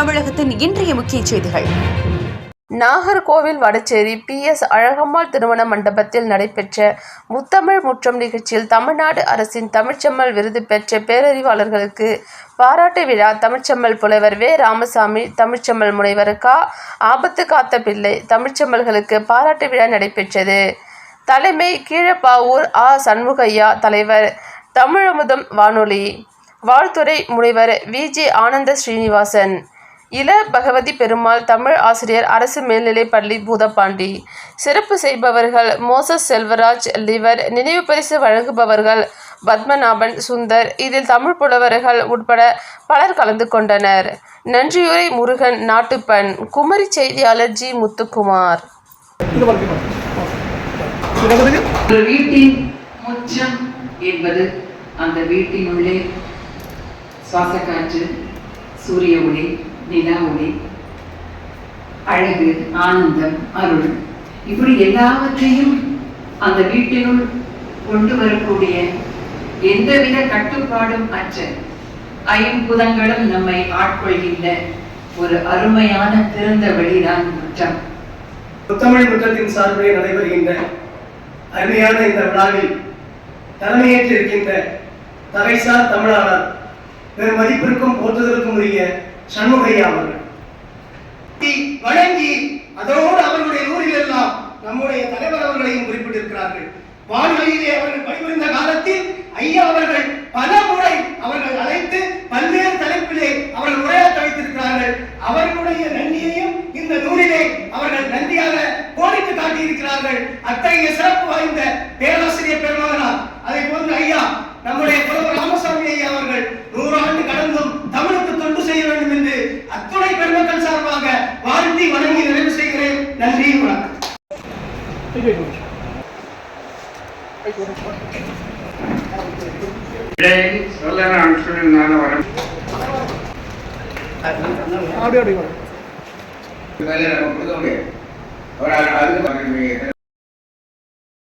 தமிழகத்தின் இன்றைய முக்கிய செய்திகள். நாகர்கோவில் வடச்சேரி PS அழகம்மாள் திருமண மண்டபத்தில் நடைபெற்ற முத்தமிழ் முற்றம் நிகழ்ச்சியில் தமிழ்நாடு அரசின் தமிழ்ச்செம்மல் விருது பெற்ற பேரறிவாளர்களுக்கு பாராட்டு விழா. தமிழ்ச்செம்மல் புலவர் வே. ராமசாமி, தமிழ்ச்செம்மல் முனைவர் க. ஆபத்து காத்த பிள்ளை தமிழ்ச்செம்மல்களுக்கு பாராட்டு விழா நடைபெற்றது. தலைமை கீழப்பாவூர் ஆ. சண்முகையா, தலைவர் தமிழமுதம் வானொலி, வாழ்த்துறை முனைவர் VJ ஆனந்த ஸ்ரீனிவாசன், இள பகவதி பெருமாள், தமிழ் ஆசிரியர், அரசு மேல்நிலைப்பள்ளி பூதப்பாண்டி. சிறப்பு செய்பவர்கள் மோசஸ் செல்வராஜ், லிவர். நினைவு பரிசு வழங்குபவர்கள் பத்மநாபன், சுந்தர். இதில் தமிழ் புலவர்கள் உட்பட பலர் கலந்து கொண்டனர். நன்றியுரை முருகன், நாட்டுப்பண். குமரி செய்தியாளர் G. முத்துக்குமார். ஒரு வீட்டின் முற்றம் என்பது அந்த வீட்டினுள்ளே சுவாசக்காற்று, சூரிய ஒளி, நிலா ஒளி, அழகு, ஆனந்தம், அருள், இப்படி எல்லாவற்றையும் அந்த வீட்டினுள் கொண்டு வரக்கூடிய எந்தவித கட்டுப்பாடும் அற்ற ஐம்புதங்களும் நம்மை ஆட்கொள்கின்ற ஒரு அருமையான திறந்த வெளிதான் முற்றம். முத்தமிழ் முற்றத்தின் சார்பிலே நடைபெறுகின்ற அருமையான இந்த விழாவில் தலைமையேற்றிருக்கின்ற தகைசார் தமிழாளர் பெரும் மதிப்பிற்கும் போற்றுதலுக்கும் உரிய சண்முகையா அவர்கள் வழங்கி அதோடு அவர்களுடைய நூலில் எல்லாம் நம்முடைய தலைவர் அவர்களையும் குறிப்பிட்டிருக்கிறார்கள். வானொலியிலே அவர்கள் பணிபுரிந்த காலத்தில் ஐயா அவர்கள் பல முறை அவர்கள் அழைத்து பல்வேறு தலைப்பிலே அவர்கள் உரையாற்ற வைத்திருக்கிறார்கள். அவர்களுடைய நன்றியையும் இந்த நூலிலே அவர்கள் நன்றியாக கோடிட்டு காட்டியிருக்கிறார்கள். அத்தகைய சிறப்பு வாய்ந்த பேராசிரியர் பெருமகனார் அதை போன்று ஐயா நம்முடைய புலவர் ராமசாமி ஐயா அவர்கள் 100 ஆண்டு கடந்தும் தமிழுக்கு தொண்டு செய்ய வேண்டும் என்று அத்துணை பெருமக்கள் சார்பாக வாழ்த்தி வணங்கி நிறைவு செய்கிறேன். நன்றி, வணக்கம். சொல்ல